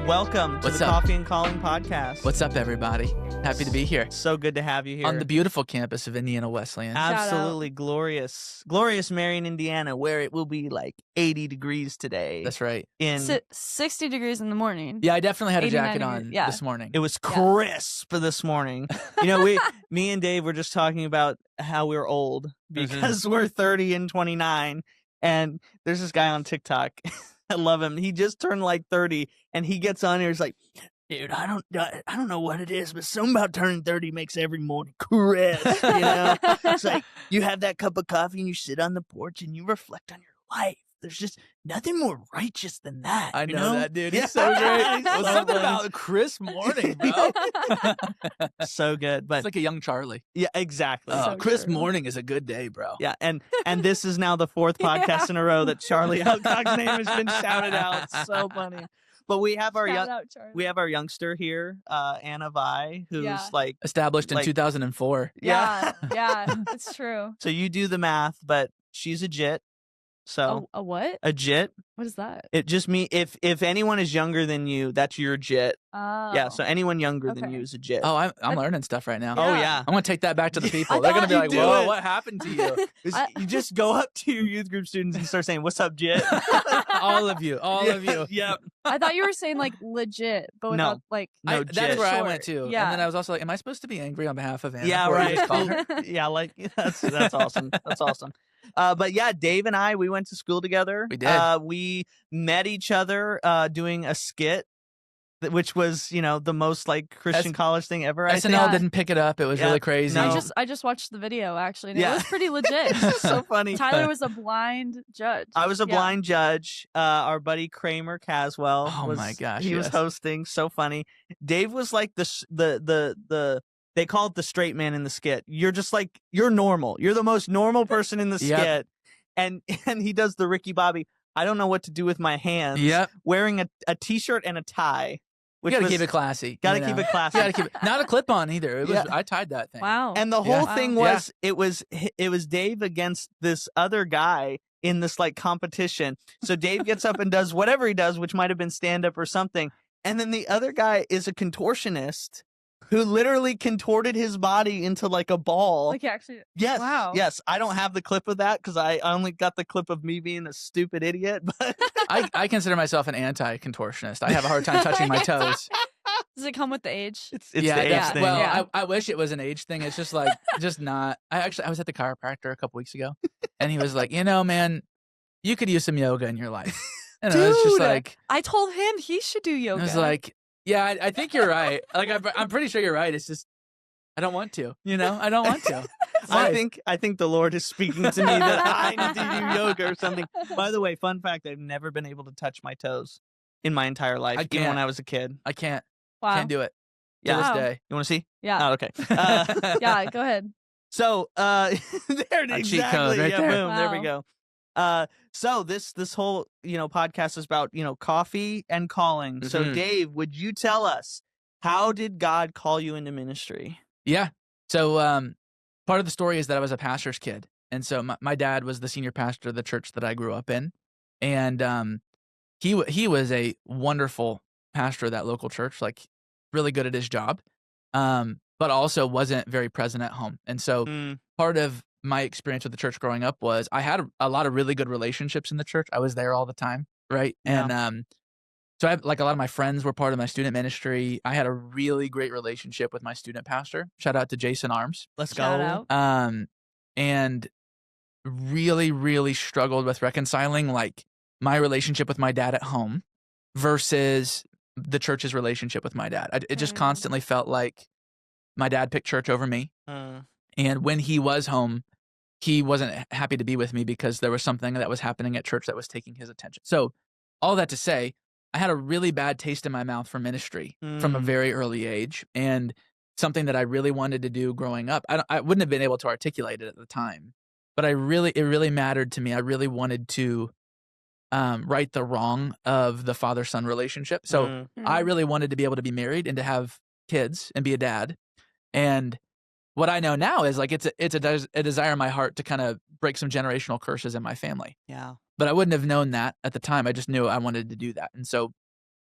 Welcome to What's the up? Coffee and Calling podcast. What's up, everybody? Happy to be here So good to have you here. on the beautiful campus of Indiana Wesleyan. Absolutely glorious Marion, Indiana, where it will be like 80 degrees today. That's right. 60 degrees in the morning. Yeah, I definitely had a 89 jacket degrees, on yeah. this morning. It was crisp this morning. You know, me and Dave were just talking about how we're old because we're 30 and 29. And there's this guy on TikTok. I love him. He just turned like 30, and he gets on here. He's like, "Dude, I don't know what it is, but something about turning 30 makes every morning crisp." You know, it's like you have that cup of coffee and you sit on the porch and you reflect on your life. There's just nothing more righteous than that. I you know that, dude. He's Yeah. so great. He's Well, so something good. about a crisp morning, bro. So good, but It's like a young Charlie. yeah, exactly. So Crisp true. morning is a good day, bro. Yeah, and this is now the fourth podcast in a row that Charlie Alcock's name has been shouted out. So funny. But we have our Shout out, Charlie. we have our youngster here, Anna Vi, who's Yeah. like, Established in Like- 2004. yeah, it's true. so you do the math, but she's a JIT. So A what? a JIT, What is that? it just means if anyone is younger than you, that's your JIT. Oh. Yeah, so anyone younger than Okay. you is a JIT. Oh, I'm learning stuff right now. Oh, Yeah. yeah. I'm going to take that back to the people. I They're going to thought be you like, do whoa, it. what happened to you? You just go up to your youth group students and start saying, "What's up, JIT?" All of you. All of you. Yep. I thought you were saying like legit, but No. without like. No, That's JIT. where I Short. went to. Yeah. And then I was also like, am I supposed to be angry on behalf of Anna? Yeah, Or you right. just call her? Yeah, like that's awesome. That's awesome. But yeah, Dave and I, we went to school together. We did. We met each other doing a skit, which was, you know, the most like Christian college thing ever. I SNL think. Yeah. didn't pick it up. It was Yeah. really crazy. No. I just watched the video actually, and Yeah. it was pretty legit. So funny. Tyler was a blind judge. I was a Yeah. blind judge. Our buddy Kramer Caswell. Oh was, my gosh, he was yes. hosting. So funny. Dave was like the they call it the straight man in the skit. You're just like, you're normal. You're the most normal person in the Yep. skit. And he does the Ricky Bobby, I don't know what to do with my hands. Yep. Wearing a t-shirt and a tie. You gotta keep it classy. Gotta you keep know? it classy. You gotta keep it. Not a clip on either. It was. Yeah. I tied that thing. Wow. And the Yeah. whole Wow. thing Yeah. was it was Dave against this other guy in this like competition. So Dave gets up and does whatever he does, which might have been stand up or something. And then the other guy is a contortionist who literally contorted his body into like a ball. like actually. Yes. Wow. Yes. I don't have the clip of that because I only got the clip of me being a stupid idiot. But I consider myself an anti-contortionist. I have a hard time touching my toes. Does it come with the age? it's yeah, the age that's- thing. well, Yeah. I wish it was an age thing. It's just like, just not. I was at the chiropractor a couple weeks ago, and he was like, you know, man, you could use some yoga in your life. And I was just Dude, like, I told him he should do yoga. I was like, yeah, I think you're right. Like, I'm pretty sure you're right. It's just, I don't want to. You know, I don't want to. It's I life. think the Lord is speaking to me that I need to do yoga or something. By the way, fun fact, I've never been able to touch my toes in my entire life, I even when can't. I was a kid. I can't wow. do it. To Yeah. this Wow. day. You want to see? Yeah. Oh, okay. Yeah. Go ahead. So there it A is. cheat code Exactly. right Yeah, there. boom. There we Wow. go. So this whole, you know, podcast is about, you know, coffee and calling. So Mhm. Dave, would you tell us, how did God call you into ministry? Yeah. So part of the story is that I was a pastor's kid. And so my dad was the senior pastor of the church that I grew up in. And he was a wonderful pastor of that local church, like really good at his job, but also wasn't very present at home. And so Mm, part of my experience with the church growing up was I had a lot of really good relationships in the church. I was there all the time, right? Yeah. And so I have, like, a lot of my friends were part of my student ministry. I had a really great relationship with my student pastor. Shout out to Jason Arms. let's Shout go. out. And really, really struggled with reconciling like my relationship with my dad at home versus the church's relationship with my dad. It just Mm. constantly felt like my dad picked church over me. And when he was home, he wasn't happy to be with me because there was something that was happening at church that was taking his attention. So all that to say, I had a really bad taste in my mouth for ministry from a Mm. very early age, and something that I really wanted to do growing up. I wouldn't have been able to articulate it at the time, but it really mattered to me. I really wanted to right the wrong of the father-son relationship. So Mm. I really wanted to be able to be married and to have kids and be a dad. And what I know now is like it's a desire in my heart to kind of break some generational curses in my family. Yeah. But I wouldn't have known that at the time. I just knew I wanted to do that. And so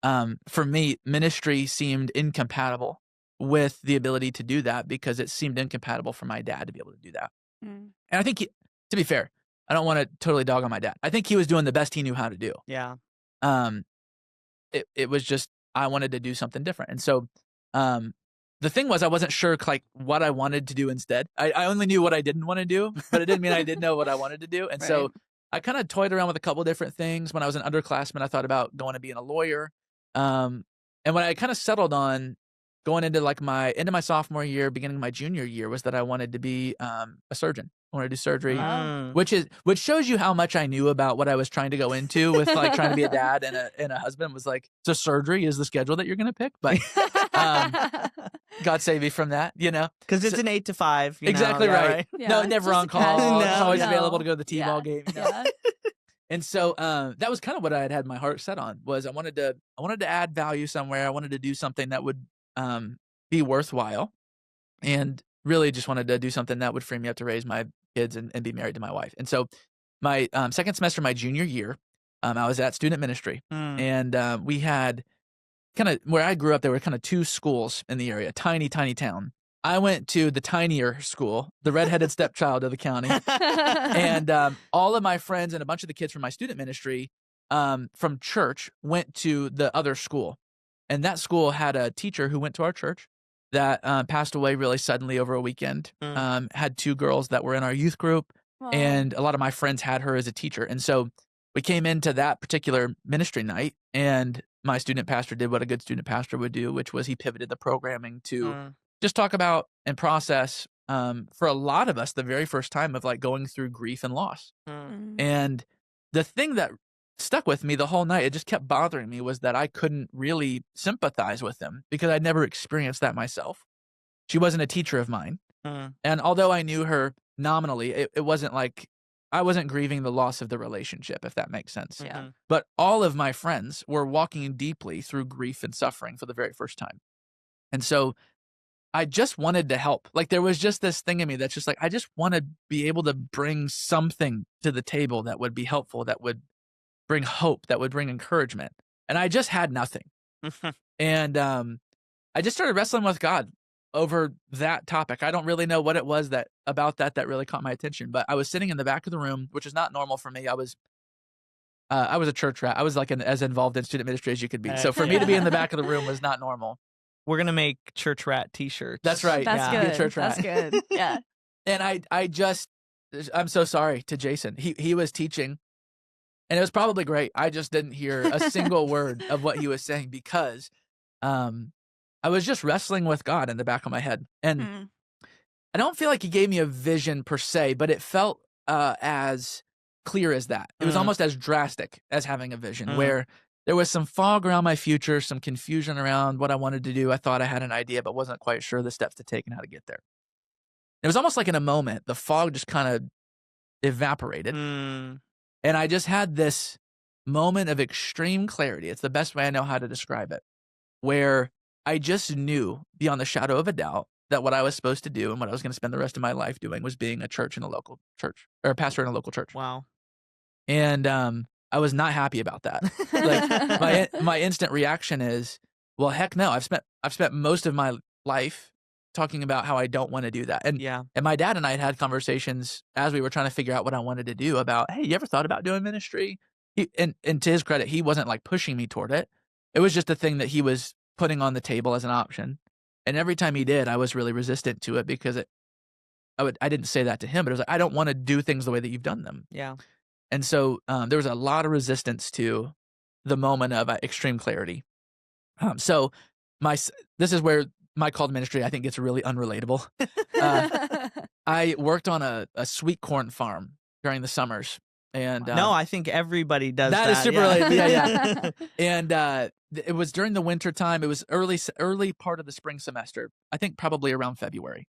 for me, ministry seemed incompatible with the ability to do that because it seemed incompatible for my dad to be able to do that. Mm. And I think, to be fair, I don't want to totally dog on my dad. I think he was doing the best he knew how to do. Yeah. It was just, I wanted to do something different. And so, the thing was, I wasn't sure like what I wanted to do instead. I only knew what I didn't want to do, but it didn't mean I didn't know what I wanted to do. And so I kind of toyed around with a couple different things. When I was an underclassman, I thought about going to being a lawyer. And when I kind of settled on going into like my sophomore year, beginning of my junior year, was that I wanted to be a surgeon. I wanted to do surgery, which shows you how much I knew about what I was trying to go into with like trying to be a dad and a husband. Was like, so surgery is the schedule that you're going to pick, but God save me from that, Because it's an 8 to 5. Exactly yeah, right. Yeah, No, it's never just on a call. casual- It's always No. available to go to the T-ball game. Yeah. And so that was kind of what I had my heart set on. Was I wanted to add value somewhere. I wanted to do something that would be worthwhile, and really just wanted to do something that would free me up to raise my kids and be married to my wife. And so my second semester, my junior year, I was at student ministry, and we had kind of, where I grew up, there were kind of two schools in the area, tiny town. I went to the tinier school, the redheaded stepchild of the county. And all of my friends and a bunch of the kids from my student ministry from church went to the other school. And that school had a teacher who went to our church that passed away really suddenly over a weekend. Had two girls that were in our youth group, and a lot of my friends had her as a teacher. And so we came into that particular ministry night, and my student pastor did what a good student pastor would do, which was he pivoted the programming to just talk about and process, for a lot of us, the very first time of like going through grief and loss. And the thing that stuck with me the whole night, it just kept bothering me, was that I couldn't really sympathize with him because I'd never experienced that myself. She wasn't a teacher of mine. And although I knew her nominally, it wasn't like I wasn't grieving the loss of the relationship, if that makes sense. Yeah. But all of my friends were walking deeply through grief and suffering for the very first time. And so I just wanted to help. Like, there was just this thing in me that's just like, I just want to be able to bring something to the table that would be helpful, that would bring hope, that would bring encouragement. And I just had nothing. And I just started wrestling with God over that topic. I don't really know what it was about that really caught my attention, but I was sitting in the back of the room, which is not normal for me. I was a church rat. I was like as involved in student ministry as you could be. So for me to be in the back of the room was not normal. We're going to make church rat t-shirts. That's right. That's Be a good. church rat. That's good. Yeah. And I'm so sorry to Jason. He was teaching, and it was probably great. I just didn't hear a single word of what he was saying because I was just wrestling with God in the back of my head. And I don't feel like he gave me a vision per se, but it felt as clear as that. It was almost as drastic as having a vision, where there was some fog around my future, some confusion around what I wanted to do. I thought I had an idea, but wasn't quite sure the steps to take and how to get there. It was almost like in a moment, the fog just kind of evaporated. And I just had this moment of extreme clarity. It's the best way I know how to describe it, where I just knew beyond the shadow of a doubt that what I was supposed to do and what I was going to spend the rest of my life doing was being a pastor in a local church. Wow. And I was not happy about that. Like my instant reaction is, well, heck no. I've spent most of my life talking about how I don't want to do that. And my dad and I had conversations as we were trying to figure out what I wanted to do about, hey, you ever thought about doing ministry? And to his credit, he wasn't like pushing me toward it. It was just a thing that he was putting on the table as an option. And every time he did, I was really resistant to it because I didn't say that to him, but it was like, I don't want to do things the way that you've done them. Yeah. And so there was a lot of resistance to the moment of extreme clarity. So this is where my call to ministry, I think, gets really unrelatable. I worked on a sweet corn farm during the summers. And no, I think everybody does that. That is super related. Yeah. And it was during the winter time. It was early part of the spring semester. I think probably around February.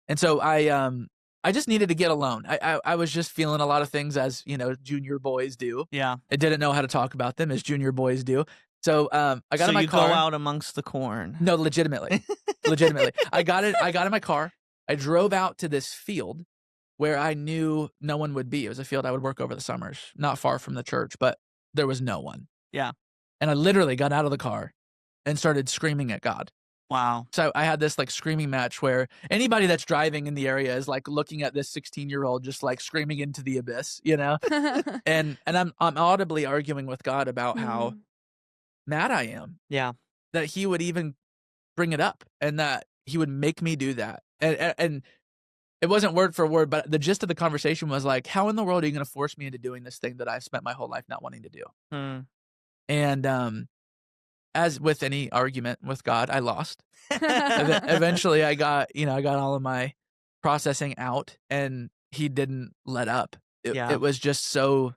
And so I just needed to get alone. I was just feeling a lot of things, as junior boys do. Yeah. I didn't know how to talk about them as junior boys do. So I got in my car. So you go out amongst the corn. No, legitimately. I got in my car. I drove out to this field where I knew no one would be. It was a field I would work over the summers, not far from the church, but there was no one. Yeah. And I literally got out of the car and started screaming at God. Wow. So I had this like screaming match where anybody that's driving in the area is like looking at this 16-year-old just like screaming into the abyss, and I'm audibly arguing with God about how mad I am Yeah. that he would even bring it up and that he would make me do that. And it wasn't word for word, but the gist of the conversation was like, how in the world are you going to force me into doing this thing that I've spent my whole life not wanting to do? And as with any argument with God, I lost. Eventually I got all of my processing out and he didn't let up. It was just so,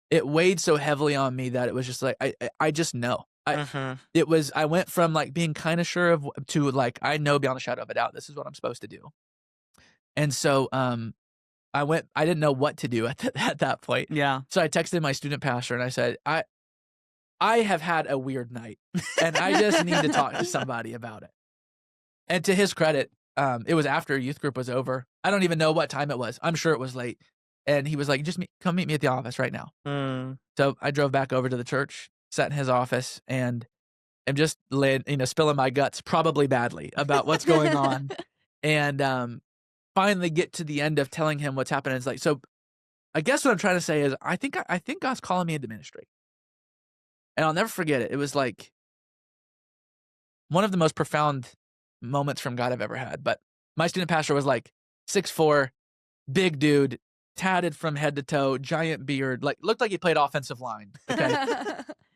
it weighed so heavily on me that it was just like, I just know. I went from like being kind of sure of to like, I know beyond a shadow of a doubt, this is what I'm supposed to do. And so, I didn't know what to do at that point. Yeah. So I texted my student pastor and I said, I have had a weird night and I just need to talk to somebody about it. And to his credit, it was after youth group was over. I don't even know what time it was. I'm sure it was late. And he was like, come meet me at the office right now. So I drove back over to the church, sat in his office, and am just spilling my guts, probably badly, about what's going on. And finally get to the end of telling him what's happening. It's like, so I guess what I'm trying to say is I think God's calling me into ministry. And I'll never forget it. It was like one of the most profound moments from God I've ever had. But my student pastor was like 6'4", big dude, tatted from head to toe, giant beard, like looked like he played offensive line. Okay.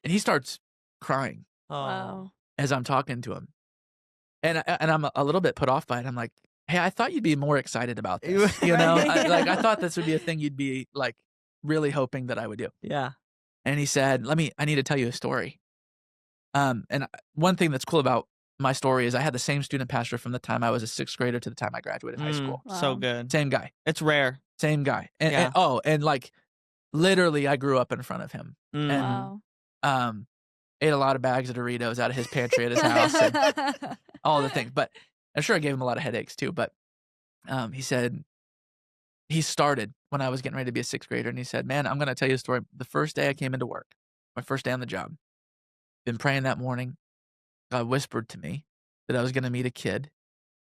And he starts crying Wow. as I'm talking to him. And I'm a little bit put off by it. I'm like, hey, I thought you'd be more excited about this. I thought this would be a thing you'd be like really hoping that I would do. Yeah. And he said, I need to tell you a story. And one thing that's cool about my story is I had the same student pastor from the time I was a 6th grader to the time I graduated high school. Wow. So good. Same guy. It's rare. Same guy. Yeah. And like literally I grew up in front of him. Wow. And ate a lot of bags of Doritos out of his pantry at his house and all the things. But I'm sure I gave him a lot of headaches too. But he said he started when I was getting ready to be a 6th grader. And he said, man, I'm going to tell you a story. The first day I came into work, my first day on the job, been praying that morning. God whispered to me that I was going to meet a kid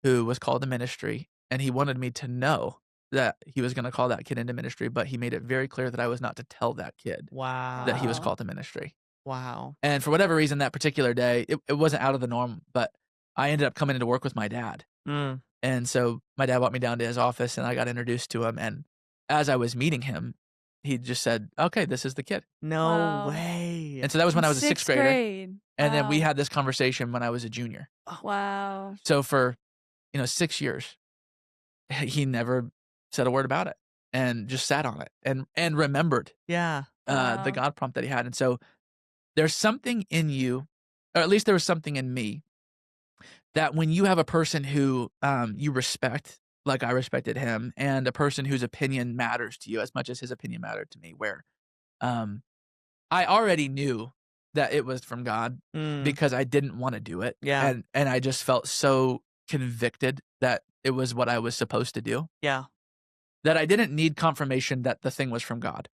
who was called to ministry. And he wanted me to know that he was going to call that kid into ministry. But he made it very clear that I was not to tell that kid that he was called to ministry. Wow. And for whatever reason, that particular day, it wasn't out of the norm, but I ended up coming into work with my dad. And so my dad walked me down to his office and I got introduced to him. And as I was meeting him, he just said, okay, this is the kid. No way. And so that was when I was a 6th grader. Grade. And then we had this conversation when I was a junior. Wow. So for, 6 years, he never said a word about it and just sat on it and remembered Yeah. the God prompt that he had. And so there's something in you, or at least there was something in me, that when you have a person who you respect, like I respected him, and a person whose opinion matters to you as much as his opinion mattered to me, where I already knew that it was from God because I didn't want to do it. Yeah. And I just felt so convicted that it was what I was supposed to do. Yeah. That I didn't need confirmation that the thing was from God.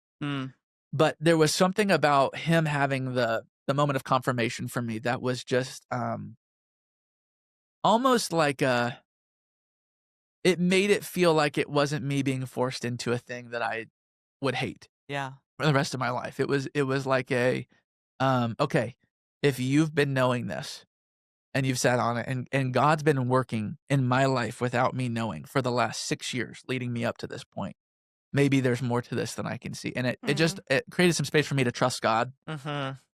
But there was something about him having the moment of confirmation for me that was just almost like it made it feel like it wasn't me being forced into a thing that I would hate. Yeah. For the rest of my life. It was like okay, if you've been knowing this and you've sat on it and God's been working in my life without me knowing for the last 6 years leading me up to this point, maybe there's more to this than I can see. And it created some space for me to trust God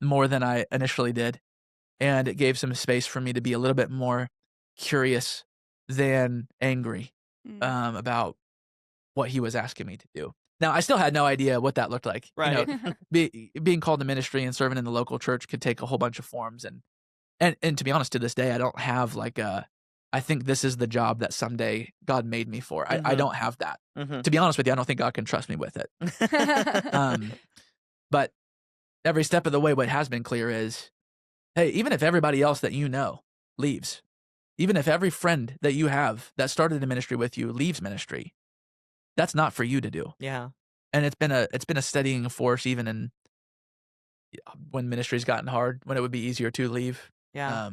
more than I initially did. And it gave some space for me to be a little bit more curious than angry about what he was asking me to do. Now, I still had no idea what that looked like. Right. Being called to ministry and serving in the local church could take a whole bunch of forms. And to be honest, to this day, I don't have I think this is the job that someday God made me for. I don't have that. To be honest with you, I don't think God can trust me with it. But every step of the way, what has been clear is, hey, even if everybody else that you know leaves, even if every friend that you have that started a ministry with you leaves ministry, that's not for you to do. Yeah. And it's been a steadying force even in when ministry's gotten hard, when it would be easier to leave. Yeah.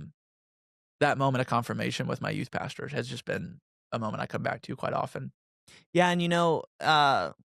That moment of confirmation with my youth pastor has just been a moment I come back to quite often. Yeah, and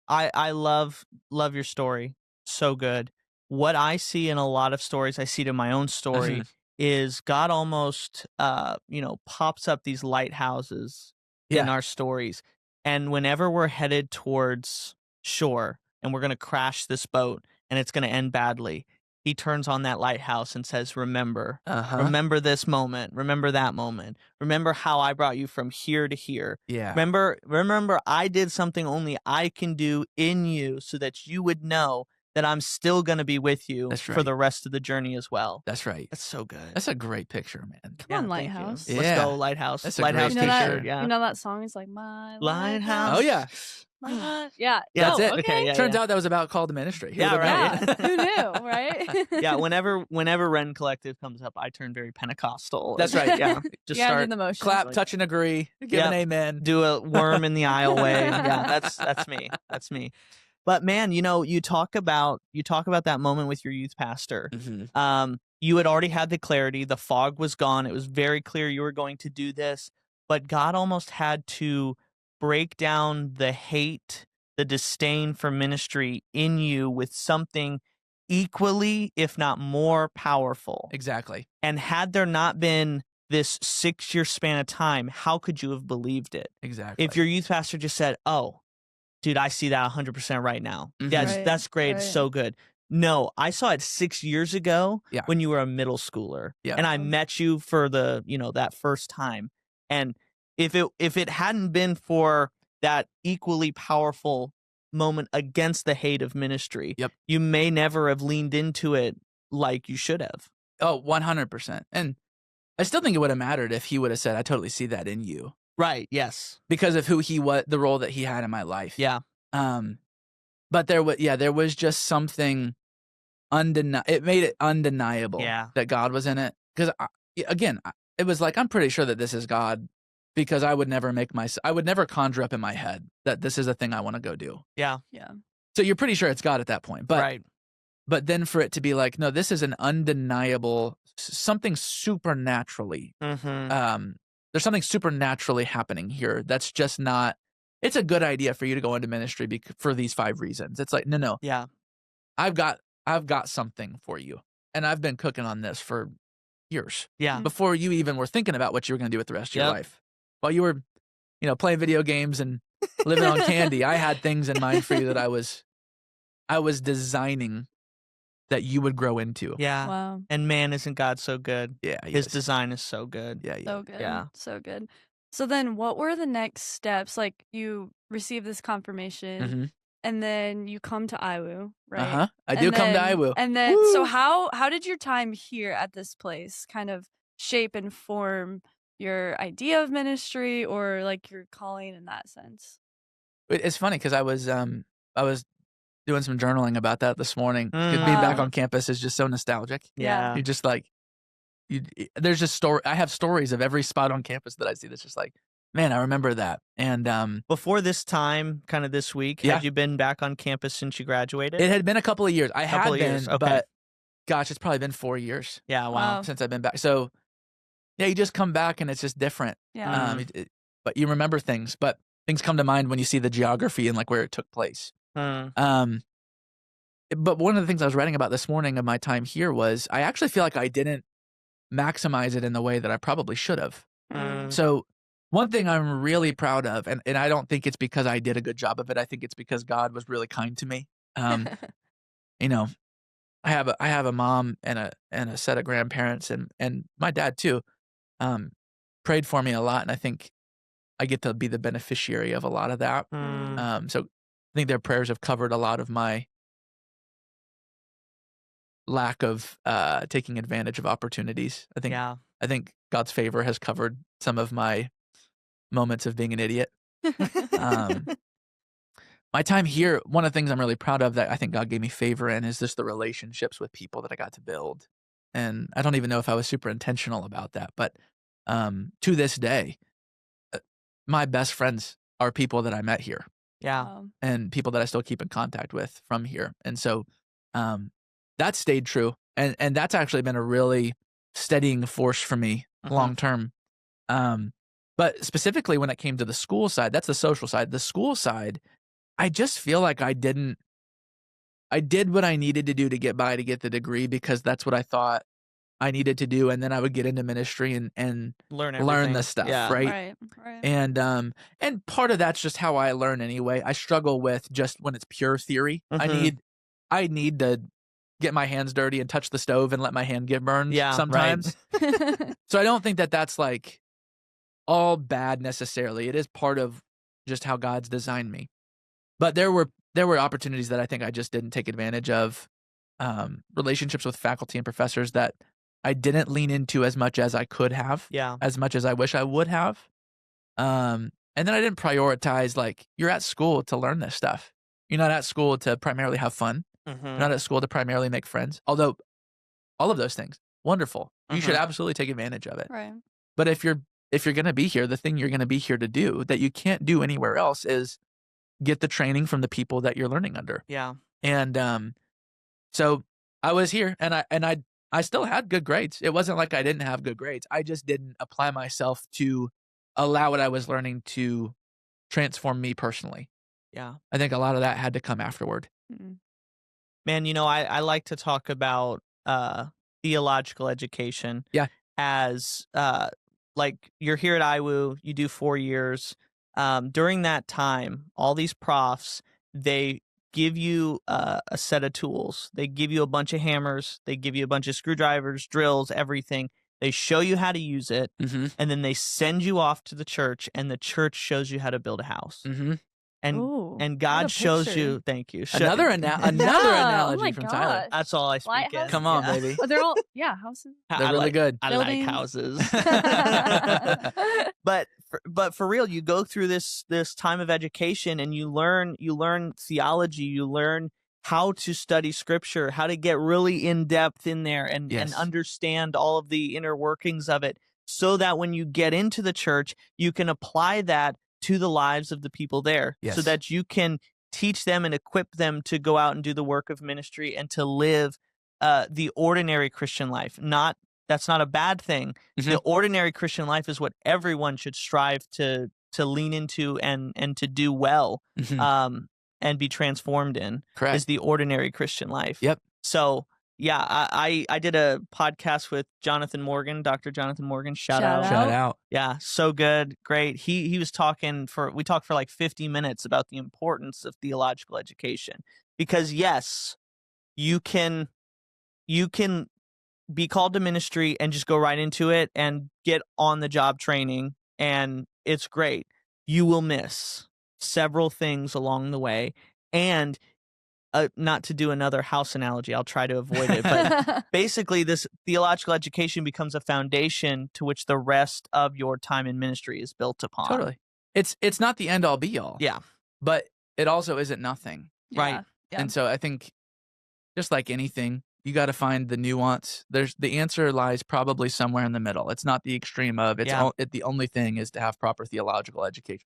I love your story. So good. What I see in a lot of stories, I see it in my own story, is God almost pops up these lighthouses in Yeah. our stories. And whenever we're headed towards shore and we're going to crash this boat and it's going to end badly, he turns on that lighthouse and says, remember, remember this moment, remember that moment, remember how I brought you from here to here. Yeah. Remember I did something only I can do in you so that you would know that I'm still going to be with you That's for right. the rest of the journey as well. That's right. That's so good. That's a great picture, man. Come on, thank you. Lighthouse. Let's Yeah. go, Lighthouse. That's a Lighthouse great that, t-shirt. Yeah. You know that song is like my Lighthouse. Oh, yeah. Yeah. Yeah, That's it. Okay. Yeah. Turns out that was about call to ministry. Who Yeah, would've right. known? Who knew, right? Yeah. Whenever Ren Collective comes up, I turn very Pentecostal. That's right. Yeah. Just You gotta do start the motion. Clap, like- touch, and agree. Give an amen. do a worm in the aisle way. Yeah, that's me. That's me. But man, you talk about that moment with your youth pastor. You had already had the clarity. The fog was gone. It was very clear you were going to do this. But God almost had to break down the hate, the disdain for ministry in you with something equally, if not more powerful. Exactly. And had there not been this 6-year span of time, how could you have believed it? Exactly. If your youth pastor just said, "Oh, dude, I see that 100% right now. Yeah, Right, that's great. It's right. so good." No, I saw it 6 years ago Yeah. when you were a middle schooler. Yeah. And I met you for the, that first time. And if it hadn't been for that equally powerful moment against the hate of ministry, Yep. you may never have leaned into it like you should have. Oh, 100%. And I still think it would have mattered if he would have said, I totally see that in you. Right. Yes. Because of who he was, the role that he had in my life. Yeah. But there was just something it made it undeniable that God was in it. Because it was like, I'm pretty sure that this is God, because I would never conjure up in my head that this is a thing I want to go do. Yeah. Yeah. So you're pretty sure it's God at that point. But right. But then for it to be like, no, this is an undeniable something supernaturally. There's something supernaturally happening here. That's just not. It's a good idea for you to go into ministry for these 5 reasons. It's like, no. Yeah. I've got something for you, and I've been cooking on this for years. Yeah. Before you even were thinking about what you were going to do with the rest of your life, while you were, playing video games and living on candy, I had things in mind for you that I was designing that you would grow into. Yeah. Wow. And man, isn't God so good? Yeah. His design is so good. Yeah. So good. Yeah. So good. So then what were the next steps? Like, you receive this confirmation and then you come to IWU, right? I do come to IWU. And then, so how did your time here at this place kind of shape and form your idea of ministry, or like your calling in that sense? It's funny because I was doing some journaling about that this morning. 'Cause being back on campus is just so nostalgic. Yeah. You're just like, there's just I have stories of every spot on campus that I see that's just like, man, I remember that. And before this time, kind of this week, had you been back on campus since you graduated? It had been a couple of years. I had been, okay. But gosh, it's probably been 4 years. Yeah, wow. Since I've been back. So yeah, you just come back and it's just different. Yeah. But you remember things, but things come to mind when you see the geography and like where it took place. But one of the things I was writing about this morning of my time here was I actually feel like I didn't maximize it in the way that I probably should have. So one thing I'm really proud of, and I don't think it's because I did a good job of it. I think it's because God was really kind to me. I have a mom and a set of grandparents, and my dad too, prayed for me a lot, and I think I get to be the beneficiary of a lot of that. So I think their prayers have covered a lot of my lack of taking advantage of opportunities. I think God's favor has covered some of my moments of being an idiot. My time here, one of the things I'm really proud of that I think God gave me favor in is just the relationships with people that I got to build. And I don't even know if I was super intentional about that, but to this day, my best friends are people that I met here. Yeah. And people that I still keep in contact with from here. And so that stayed true. And that's actually been a really steadying force for me long term. But specifically when it came to the school side, that's the social side. The school side, I just feel like I did what I needed to do to get by to get the degree because that's what I thought I needed to do. And then I would get into ministry and learn the stuff, right? Right. And part of that's just how I learn anyway. I struggle with just when it's pure theory. I need to get my hands dirty and touch the stove and let my hand get burned sometimes. Right. So I don't think that that's like all bad necessarily. It is part of just how God's designed me. But there were opportunities that I think I just didn't take advantage of, relationships with faculty and professors that I didn't lean into as much as I could have, as much as I wish I would have. And then I didn't prioritize, like, you're at school to learn this stuff. You're not at school to primarily have fun. You're not at school to primarily make friends. Although all of those things, wonderful. You should absolutely take advantage of it. Right. But if you're going to be here, the thing you're going to be here to do that you can't do anywhere else is get the training from the people that you're learning under. Yeah. And so I was here and I still had good grades. It wasn't like I didn't have good grades. I just didn't apply myself to allow what I was learning to transform me personally. Yeah. I think a lot of that had to come afterward. Man, I like to talk about theological education. Yeah. As like you're here at IWU, you do 4 years. During that time, all these profs, they give you a set of tools. They give you a bunch of hammers. They give you a bunch of screwdrivers, drills, everything. They show you how to use it, and then they send you off to the church, and the church shows you how to build a house. And God shows you. Thank you. Another analogy from Tyler. That's all I speak in. Come on, baby. Oh, they're all houses. They're really good. I like houses. But for real, you go through this time of education and you learn theology, you learn how to study scripture, how to get really in depth in there and understand all of the inner workings of it, so that when you get into the church, you can apply that to the lives of the people there, so that you can teach them and equip them to go out and do the work of ministry and to live the ordinary Christian life. That's not a bad thing. The ordinary Christian life is what everyone should strive to lean into and to do well, and be transformed in. Correct. Is the ordinary Christian life. Yep. So yeah, I did a podcast with Jonathan Morgan, Dr. Jonathan Morgan. Shout out. Yeah, so good, great. He was we talked for like 50 minutes about the importance of theological education, because yes, you can be called to ministry and just go right into it and get on the job training, and it's great. You will miss several things along the way, and not to do another house analogy, I'll try to avoid it, but basically this theological education becomes a foundation to which the rest of your time in ministry is built upon. Totally. It's not the end all be all. Yeah. But it also isn't nothing. Right. Yeah. And so I think just like anything, you got to find the nuance. The answer lies probably somewhere in the middle. It's not the extreme of the only thing is to have proper theological education.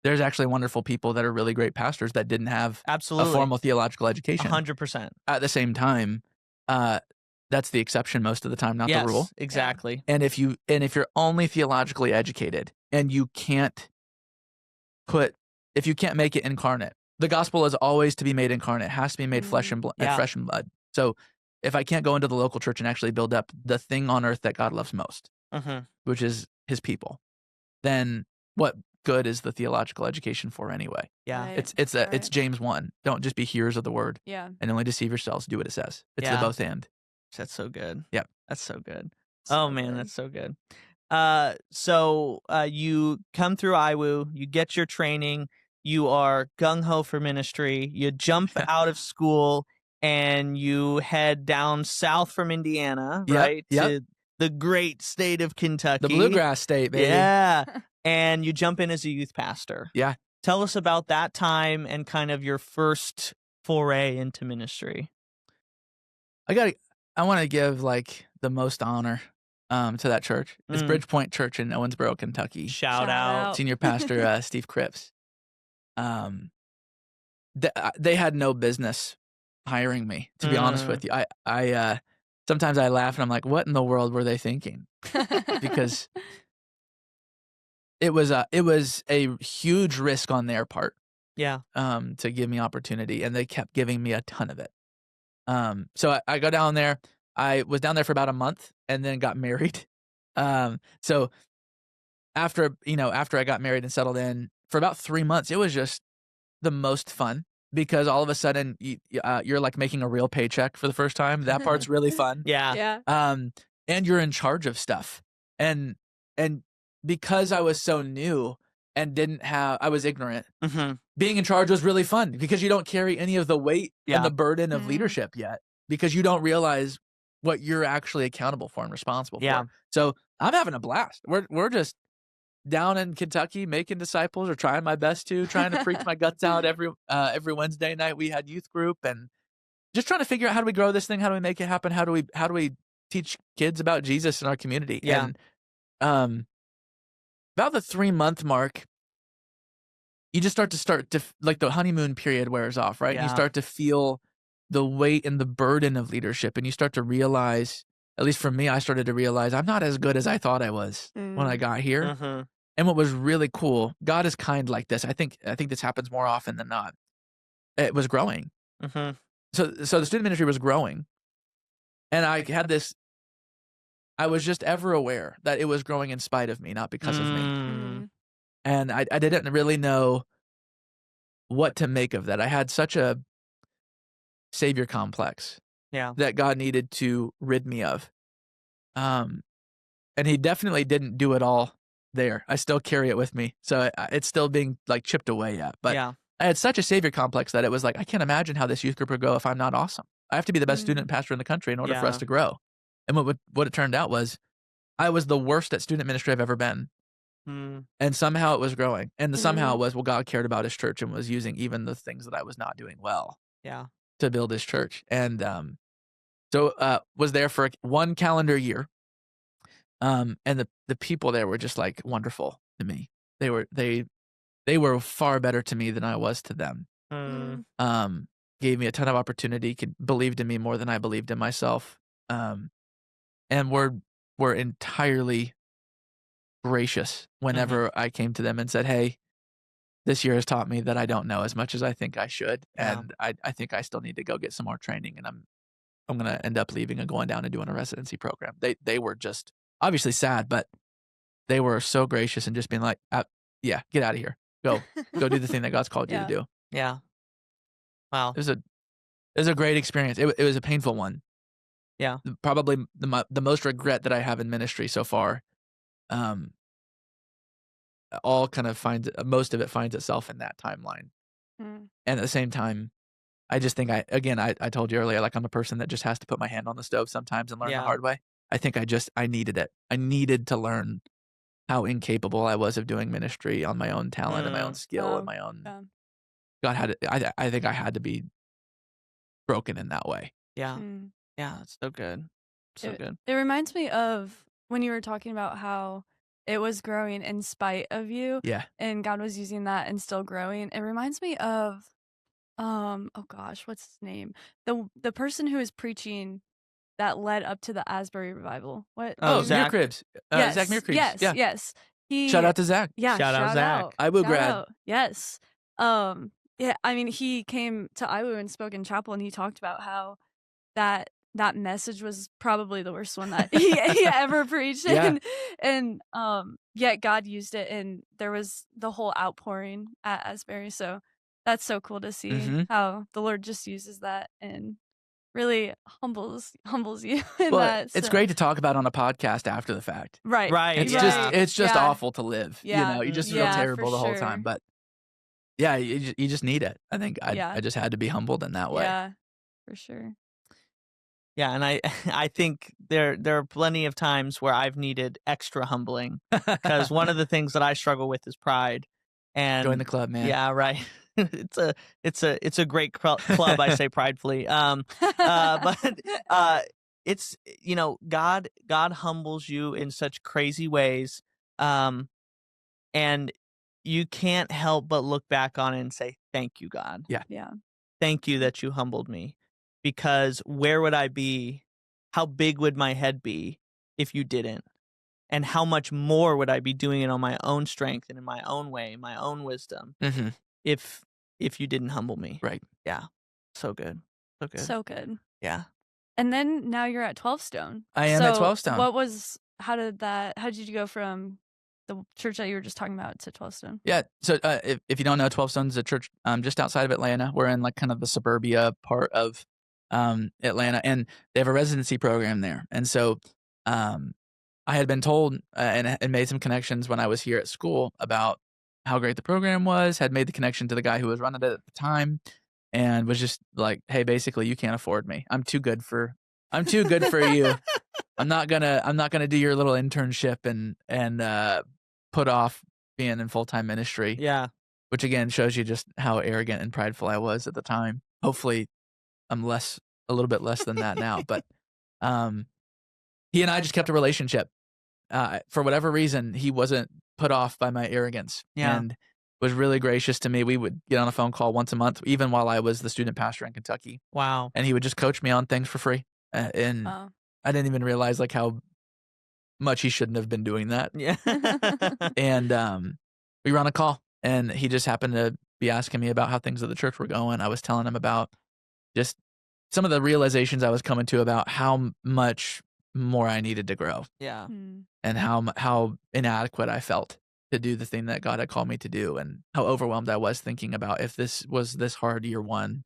There's actually wonderful people that are really great pastors that didn't have a formal theological education. 100%. At the same time, that's the exception most of the time, not the rule. Exactly. And if you're only theologically educated and if you can't make it incarnate, the gospel is always to be made incarnate. It has to be made flesh and blood. So if I can't go into the local church and actually build up the thing on earth that God loves most, which is his people, then what good is the theological education for anyway? Yeah. Right. It's James 1. Don't just be hearers of the word. Yeah. And only deceive yourselves. Do what it says. It's the both and. That's so good. Yep. That's so good. So man, good. that's so good. So you come through IWU, you get your training, you are gung-ho for ministry, you jump out of school, and you head down south from Indiana, right? Yep. To the great state of Kentucky. The bluegrass state, baby. Yeah. And you jump in as a youth pastor. Yeah. Tell us about that time and kind of your first foray into ministry. I want to give like the most honor to that church. It's Bridgepoint Church in Owensboro, Kentucky. Shout out. Senior pastor Steve Cripps. They had no business hiring me, to be honest with you. I sometimes I laugh and I'm like, what in the world were they thinking? Because it was a huge risk on their part, Yeah. to give me opportunity, and they kept giving me a ton of it. So I go down there. I was down there for about a month and then got married. So after I got married and settled in for about 3 months, it was just the most fun because all of a sudden you're like making a real paycheck for the first time. That part's really fun. Yeah. Yeah. And you're in charge of stuff. And because I was so new and I was ignorant, being in charge was really fun because you don't carry any of the weight and the burden of leadership yet because you don't realize what you're actually accountable for and responsible for. So I'm having a blast. We're just down in Kentucky making disciples or trying my best trying to preach my guts out every Wednesday night. We had youth group and just trying to figure out how do we grow this thing? How do we make it happen? How do we teach kids about Jesus in our community? Yeah. And about the 3-month mark, you just start to like the honeymoon period wears off, right? And you start to feel the weight and the burden of leadership, and you start to realize, at least for me, I started to realize I'm not as good as I thought I was when I got here. And what was really cool, God is kind like this. I think this happens more often than not. It was growing. So the student ministry was growing, and I had this. I was just ever aware that it was growing in spite of me, not because of me. And I didn't really know what to make of that. I had such a savior complex that God needed to rid me of. And he definitely didn't do it all there. I still carry it with me. So it's still being like chipped away at. But I had such a savior complex that it was like, I can't imagine how this youth group would go if I'm not awesome. I have to be the best student pastor in the country in order for us to grow. And what it turned out was I was the worst at student ministry I've ever been. And somehow it was growing. And the somehow was, well, God cared about his church and was using even the things that I was not doing well to build his church. And so was there for 1 calendar year. And the people there were just like wonderful to me. They were far better to me than I was to them. Gave me a ton of opportunity, believed in me more than I believed in myself. And were entirely gracious whenever I came to them and said, hey, this year has taught me that I don't know as much as I think I should. And I think I still need to go get some more training, and I'm going to end up leaving and going down and doing a residency program. They were just obviously sad, but they were so gracious and just being like, yeah, get out of here. Go do the thing that God's called you to do. Yeah. Wow. It was a great experience. It was a painful one. Yeah. Probably the most regret that I have in ministry so far. All kind of most of it finds itself in that timeline. And at the same time, I just think I told you earlier, like I'm a person that just has to put my hand on the stove sometimes and learn the hard way. I think I needed it. I needed to learn how incapable I was of doing ministry on my own talent and my own skill and my own. God had it. I think I had to be broken in that way. Yeah. Yeah, it's so good. So good. It reminds me of when you were talking about how it was growing in spite of you. Yeah. And God was using that and still growing. It reminds me of oh gosh, what's his name? The person who was preaching that led up to the Asbury revival. What? Zach Cribs. Yes, Zach Mearcreeves. Yes, yeah. Yes. Shout out to Zach. Yeah, shout out Zach. IWU grad. Yes. Yeah, I mean, he came to IWU and spoke in chapel, and he talked about how that message was probably the worst one that he ever preached. Yeah. And yet God used it, and there was the whole outpouring at Asbury. So that's so cool to see how the Lord just uses that and really humbles you in that. It's so. great to talk about on a podcast after the fact. Right. It's just awful to live. Yeah. You just feel terrible the whole sure. time. But yeah, you just need it. I think I just had to be humbled in that way. Yeah, for sure. Yeah, and I think there are plenty of times where I've needed extra humbling because one of the things that I struggle with is pride. And join the club, man. Yeah, right. It's a great club. I say pridefully. But it's God humbles you in such crazy ways, and you can't help but look back on it and say, "Thank you, God. Yeah. Thank you that you humbled me." because where would I be? How big would my head be if you didn't? And how much more would I be doing it on my own strength and in my own way, my own wisdom, if you didn't humble me? Right. Yeah. So good. So good. So good. Yeah. And then now you're at 12 Stone. I am at 12 Stone. How did you go from the church that you were just talking about to 12 Stone? Yeah. So if you don't know, 12 Stone is a church just outside of Atlanta. We're in like kind of the suburbia part of Atlanta, and they have a residency program there. And so I had been told and made some connections when I was here at school about how great the program was, had made the connection to the guy who was running it at the time, and was just like, hey, basically you can't afford me. I'm too good for you. I'm not gonna do your little internship and put off being in full-time ministry. Yeah. Which again shows you just how arrogant and prideful I was at the time. Hopefully I'm a little bit less than that now, but he and I just kept a relationship. For whatever reason, he wasn't put off by my arrogance and was really gracious to me. We would get on a phone call once a month, even while I was the student pastor in Kentucky. Wow. And he would just coach me on things for free. And I didn't even realize like how much he shouldn't have been doing that. Yeah. And we were on a call, and he just happened to be asking me about how things at the church were going. I was telling him about just some of the realizations I was coming to about how much more I needed to grow. Yeah. And how inadequate I felt to do the thing that God had called me to do, and how overwhelmed I was thinking about, if this was this hard year one,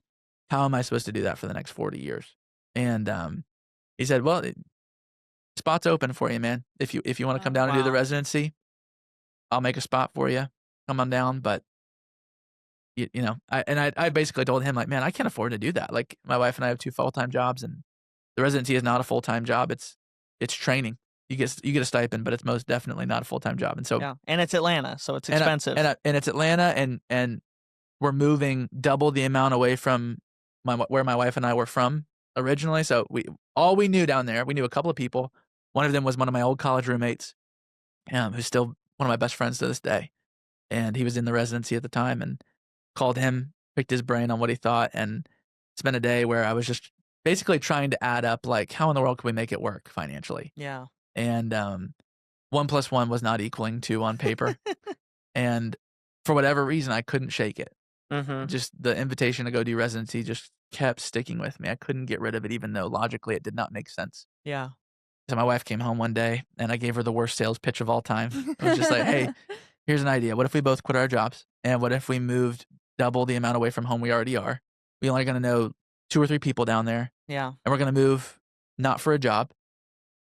how am I supposed to do that for the next 40 years? And he said, well, spot's open for you, man. If you want to come down and do the residency, I'll make a spot for you. Come on down. But I basically told him, like, man, I can't afford to do that. Like, my wife and I have 2 full-time jobs, and the residency is not a full-time job. It's training. You get a stipend, but it's most definitely not a full-time job. And so and it's Atlanta, so it's expensive. And it's Atlanta, and we're moving double the amount away from where my wife and I were from originally. So we knew down there, we knew a couple of people. One of them was one of my old college roommates, who's still one of my best friends to this day. And he was in the residency at the time, and called him, picked his brain on what he thought, and spent a day where I was just basically trying to add up, like, how in the world can we make it work financially? Yeah. And 1 + 1 was not equaling 2 on paper. And for whatever reason, I couldn't shake it. Just the invitation to go do residency just kept sticking with me. I couldn't get rid of it, even though logically it did not make sense. Yeah. So my wife came home one day, and I gave her the worst sales pitch of all time. I was just like, hey, here's an idea. What if we both quit our jobs? And what if we moved double the amount away from home we already are? We only going to know 2 or 3 people down there. Yeah. And we're going to move not for a job.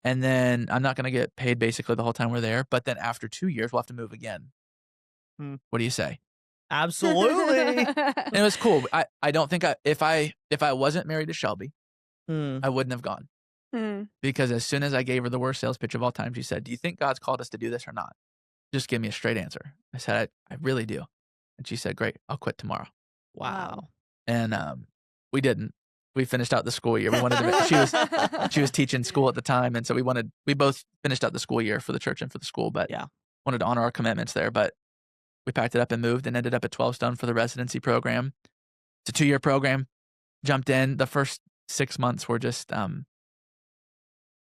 And then I'm not going to get paid basically the whole time we're there. But then after 2 years, we'll have to move again. What do you say? Absolutely. And it was cool. I don't think if I wasn't married to Shelby, I wouldn't have gone. Because as soon as I gave her the worst sales pitch of all time, she said, do you think God's called us to do this or not? Just give me a straight answer. I said, I really do. And she said, great, I'll quit tomorrow. Wow. And we didn't. We finished out the school year. We wanted to. She was teaching school at the time, and so we both finished out the school year for the church and for the school. But wanted to honor our commitments there. But we packed it up and moved, and ended up at 12 Stone for the residency program. It's a 2-year program. Jumped in. The first 6 months were just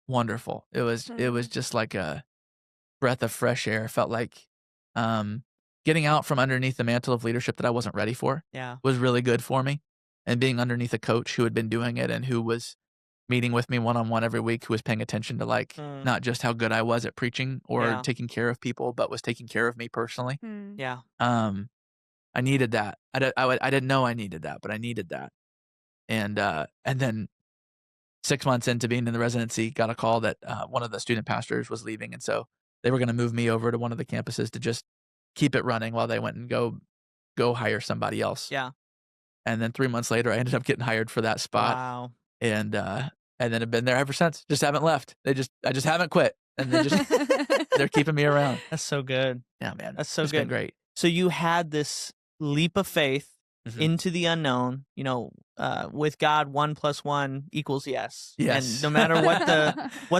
wonderful. It was just like a breath of fresh air. Felt like getting out from underneath the mantle of leadership that I wasn't ready for. Was really good for me. And being underneath a coach who had been doing it and who was meeting with me one-on-one every week, who was paying attention to, like, not just how good I was at preaching or taking care of people, but was taking care of me personally. Yeah. I needed that. I didn't know I needed that, but I needed that. And then 6 months into being in the residency, got a call that one of the student pastors was leaving. And so they were going to move me over to one of the campuses to just keep it running while they went and go hire somebody else. Yeah. And then 3 months later, I ended up getting hired for that spot. Wow. And then have been there ever since. Just haven't left. I just haven't quit. And they're keeping me around. That's so good. Yeah, man. That's so it's good. Been great. So you had this leap of faith into the unknown, with God, 1 + 1 = yes. Yes. And no matter what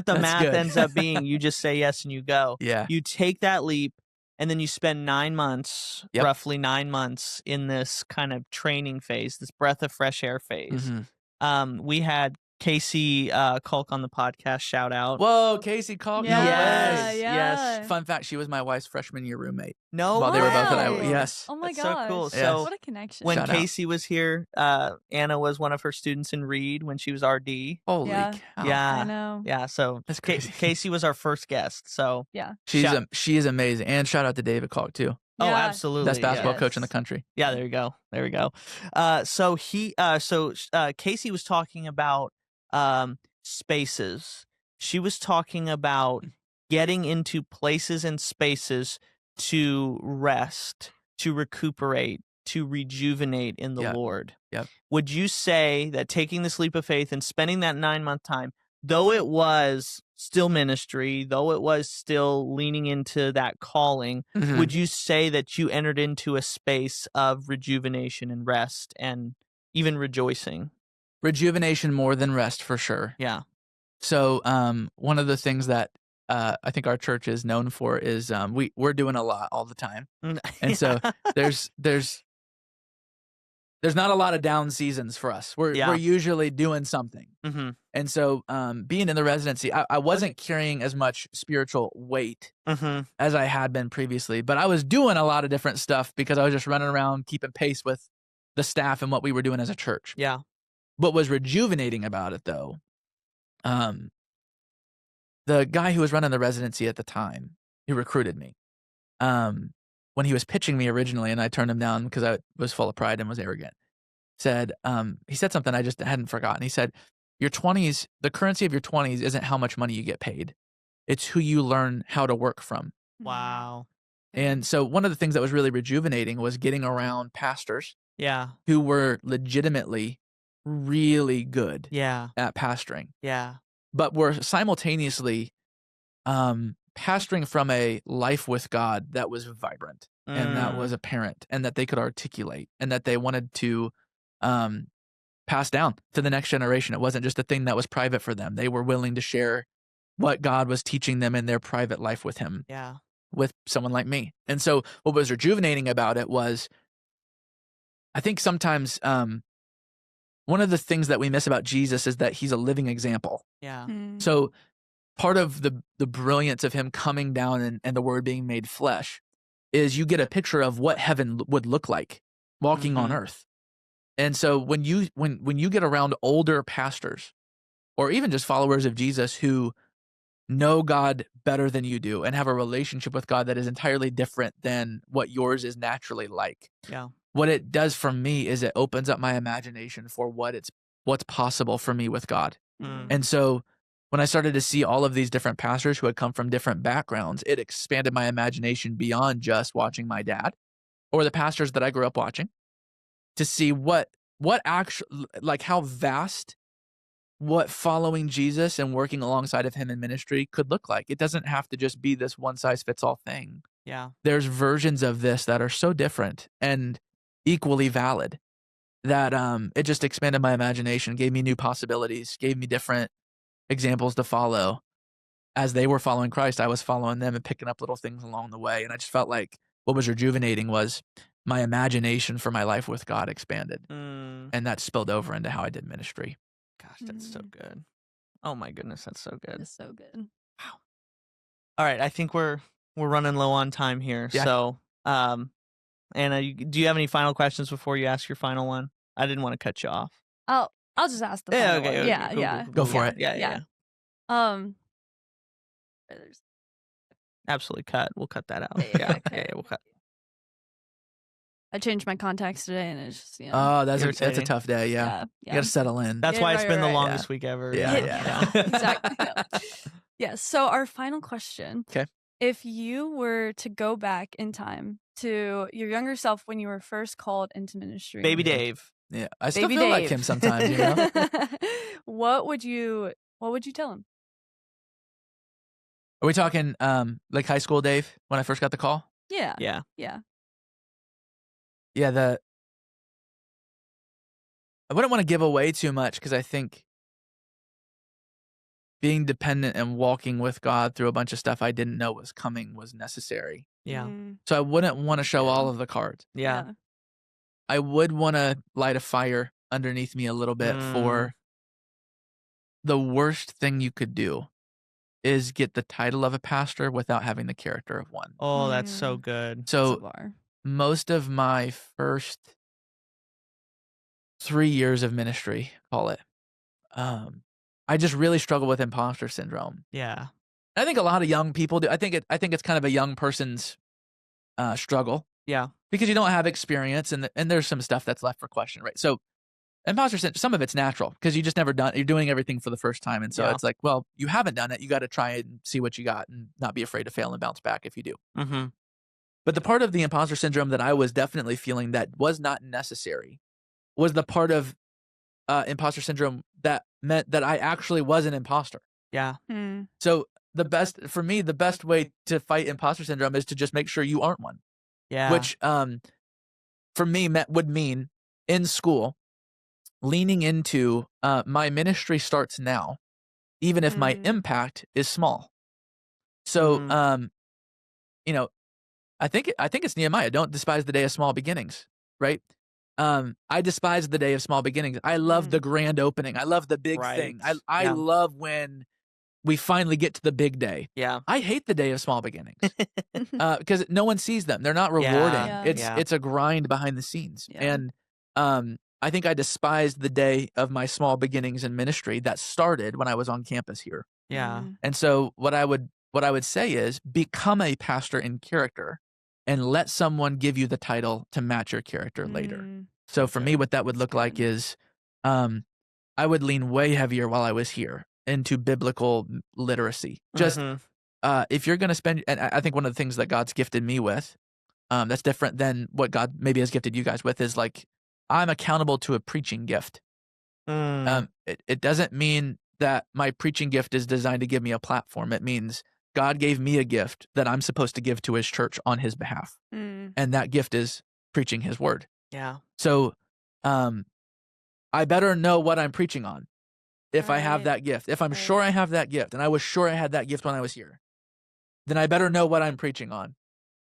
the math good. ends up being, you just say yes and you go. Yeah. You take that leap, and then you spend 9 months, roughly 9 months, in this kind of training phase, this breath of fresh air phase. we had Casey Culk on the podcast. Shout out. Whoa, Casey Culk. Yeah, Yes, yeah. yes. Fun fact, she was my wife's freshman year roommate. No While they were both at way. yes. Oh my That's gosh. so cool. Yes. So what a connection. when Shout out. Casey was here, Anna was one of her students in Reed when she was RD. Holy Yeah. cow. Yeah. I know. Yeah, so That's crazy. Casey was our first guest. So Yeah. She is amazing. And shout out to David Culk too. oh, Yeah. absolutely. Best basketball Yes. coach in the country. Yeah, there you go. There we go. So Casey was talking about spaces. She was talking about getting into places and spaces to rest, to recuperate, to rejuvenate in the Yep. Lord. Yep. Would you say that taking this leap of faith and spending that 9-month time, though it was still ministry, though it was still leaning into that calling, Mhm. would you say that you entered into a space of rejuvenation and rest and even rejoicing? Rejuvenation more than rest for sure. Yeah. So one of the things that I think our church is known for is we're doing a lot all the time. And so there's not a lot of down seasons for us. We're usually doing something. Mm-hmm. And so being in the residency, I wasn't carrying as much spiritual weight as I had been previously, but I was doing a lot of different stuff because I was just running around keeping pace with the staff and what we were doing as a church. Yeah. What was rejuvenating about it though, the guy who was running the residency at the time, who recruited me, when he was pitching me originally, and I turned him down because I was full of pride and was arrogant, he said something I just hadn't forgotten. He said, your 20s, the currency of your 20s isn't how much money you get paid. It's who you learn how to work from. Wow. And so one of the things that was really rejuvenating was getting around pastors Yeah. who were legitimately really good Yeah. at pastoring, Yeah. but were simultaneously pastoring from a life with God that was vibrant and that was apparent and that they could articulate and that they wanted to pass down to the next generation. It wasn't just a thing that was private for them. They were willing to share what God was teaching them in their private life with him, Yeah. with someone like me. And so what was rejuvenating about it was, I think sometimes one of the things that we miss about Jesus is that he's a living example. Yeah. So part of the brilliance of him coming down and the word being made flesh is you get a picture of what heaven would look like walking on earth. And so when you get around older pastors or even just followers of Jesus who know God better than you do and have a relationship with God that is entirely different than what yours is naturally like. Yeah. What it does for me is it opens up my imagination for what's possible for me with God. And so when I started to see all of these different pastors who had come from different backgrounds, it expanded my imagination beyond just watching my dad or the pastors that I grew up watching to see what actually, like how vast what following Jesus and working alongside of him in ministry could look like. It doesn't have to just be this one size fits all thing. Yeah. There's versions of this that are so different and equally valid that it just expanded my imagination, gave me new possibilities, gave me different examples to follow. As they were following Christ, I was following them and picking up little things along the way. And I just felt like what was rejuvenating was my imagination for my life with God expanded. And that spilled over into how I did ministry. Gosh, that's so good. Oh my goodness, that's so good. It's so good. Wow. All right, I think we're running low on time here. Yeah. So, Anna, do you have any final questions before you ask your final one? I didn't want to cut you off. I'll just ask the Yeah, final okay, one. okay, Yeah, cool, yeah. cool, Go cool. for it. Yeah. There's- Absolutely cut. We'll cut that out. Yeah, Yeah, we'll cut. I changed my contacts today, and it's just Oh, that's a Irritating. tough day. Yeah. You got to settle in. That's Yeah, why it's right, been the right, longest week ever. Yeah. Exactly. Yeah. Yeah. So our final question. 'Kay. If you were to go back in time to your younger self when you were first called into ministry, Baby Dave. Yeah. I still Baby feel like Dave. him sometimes, you know? what would you tell him? Are we talking like high school, Dave, when I first got the call? Yeah. Yeah. Yeah. Yeah, I wouldn't want to give away too much because I think being dependent and walking with God through a bunch of stuff I didn't know was coming was necessary. Yeah. So I wouldn't want to show all of the cards. Yeah. I would want to light a fire underneath me a little bit for the worst thing you could do is get the title of a pastor without having the character of one. Oh, that's so good. So most of my first 3 years of ministry, call it, I just really struggle with imposter syndrome. Yeah. I think a lot of young people do. I think it's kind of a young person's struggle. Yeah. Because you don't have experience, and there's some stuff that's left for question, right? So imposter syndrome, some of it's natural because you just never done. You're doing everything for the first time, and so it's like, well, you haven't done it. You got to try it and see what you got, and not be afraid to fail and bounce back if you do. Mm-hmm. But the part of the imposter syndrome that I was definitely feeling that was not necessary was the part of imposter syndrome that meant that I actually was an imposter. Yeah. So the best way to fight imposter syndrome is to just make sure you aren't one. Yeah. Which for me would mean in school leaning into my ministry starts now, even if my impact is small. So I think it's Nehemiah. Don't despise the day of small beginnings, right? I despise the day of small beginnings. I love the grand opening. I love the big thing. I love when we finally get to the big day. Yeah. I hate the day of small beginnings because no one sees them. They're not rewarding. It's a grind behind the scenes. Yeah. And I think I despised the day of my small beginnings in ministry that started when I was on campus here. Yeah. And so what I would say is become a pastor in character and let someone give you the title to match your character later. So for me, what that would look like is I would lean way heavier while I was here into biblical literacy. Just if you're going to spend, and I think one of the things that God's gifted me with that's different than what God maybe has gifted you guys with is like, I'm accountable to a preaching gift. It doesn't mean that my preaching gift is designed to give me a platform. It means God gave me a gift that I'm supposed to give to his church on his behalf. And that gift is preaching his word. Yeah. So I better know what I'm preaching on if I have that gift. If I'm sure I have that gift, and I was sure I had that gift when I was here, then I better know what I'm preaching on,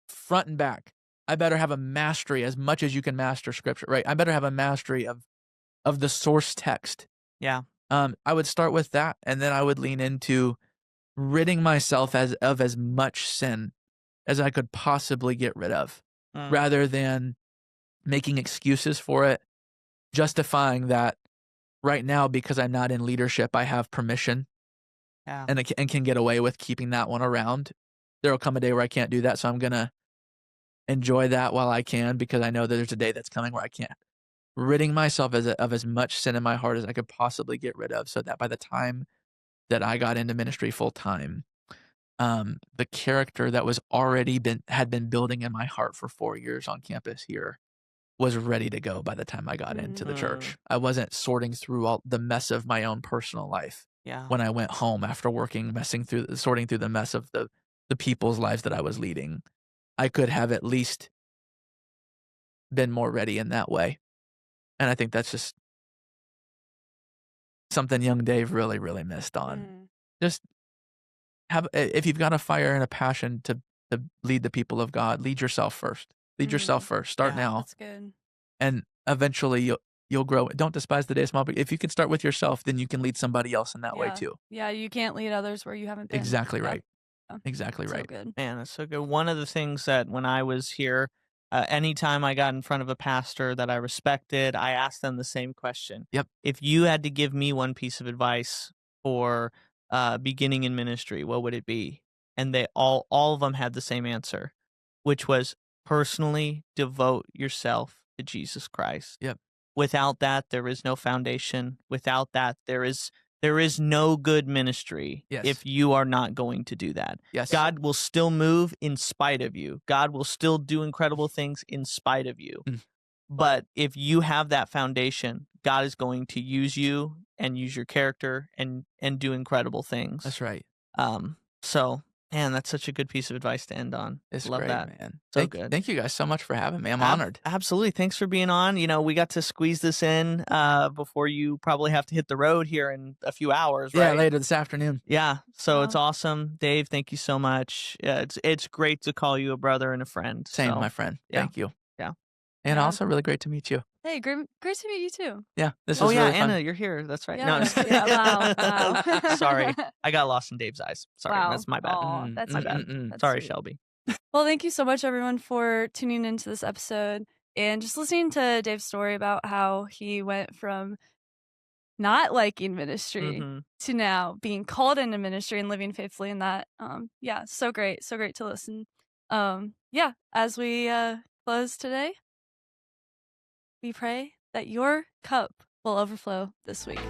front and back. I better have a mastery as much as you can master scripture, right? I better have a mastery of the source text. Yeah. I would start with that, and then I would lean into ridding myself of as much sin as I could possibly get rid of, rather than making excuses for it, justifying that right now because I'm not in leadership, I have permission and can get away with keeping that one around. There will come a day where I can't do that, so I'm going to enjoy that while I can because I know that there's a day that's coming where I can't. Ridding myself of as much sin in my heart as I could possibly get rid of so that by the time that I got into ministry full time, the character that was had been building in my heart for 4 years on campus here was ready to go by the time I got into the church. I wasn't sorting through all the mess of my own personal life when I went home after working, sorting through the mess of the people's lives that I was leading. I could have at least been more ready in that way. And I think that's just something young Dave really, really missed on. Just if you've got a fire and a passion to lead the people of God, lead yourself first. Lead yourself first. Start now. That's good. And eventually you'll grow. Don't despise the day of small. But if you can start with yourself, then you can lead somebody else in that way too. Yeah, you can't lead others where you haven't been. Exactly right. Exactly right. So good. Man, that's so good. One of the things that when I was here, anytime I got in front of a pastor that I respected, I asked them the same question. Yep. If you had to give me one piece of advice for beginning in ministry, what would it be? And they all of them had the same answer, which was personally devote yourself to Jesus Christ. Yep. Without that, there is no foundation. Without that, there is no good ministry if you are not going to do that. Yes. God will still move in spite of you. God will still do incredible things in spite of you. But if you have that foundation, God is going to use you and use your character and do incredible things. That's right. So, man, that's such a good piece of advice to end on. It's Love great, that. man. Good. Thank you guys so much for having me. I'm honored. Absolutely. Thanks for being on. You know, we got to squeeze this in before you probably have to hit the road here in a few hours, right? Yeah, later this afternoon. Yeah. So it's awesome. Dave, thank you so much. It's great to call you a brother and a friend. Same, so, my friend. Yeah. Thank you. Yeah. And also really great to meet you. Hey, great to meet you too. Yeah, this Oh was yeah, really fun. Anna, you're here. That's right. Yeah. No, I'm just kidding. Yeah, wow. Sorry, I got lost in Dave's eyes. Sorry, Wow. that's my bad. Aw, that's my sweet. bad. That's Sorry, sweet. Shelby. Well, thank you so much, everyone, for tuning into this episode and just listening to Dave's story about how he went from not liking ministry to now being called into ministry and living faithfully in that. Yeah, so great to listen. Yeah, as we close today, we pray that your cup will overflow this week.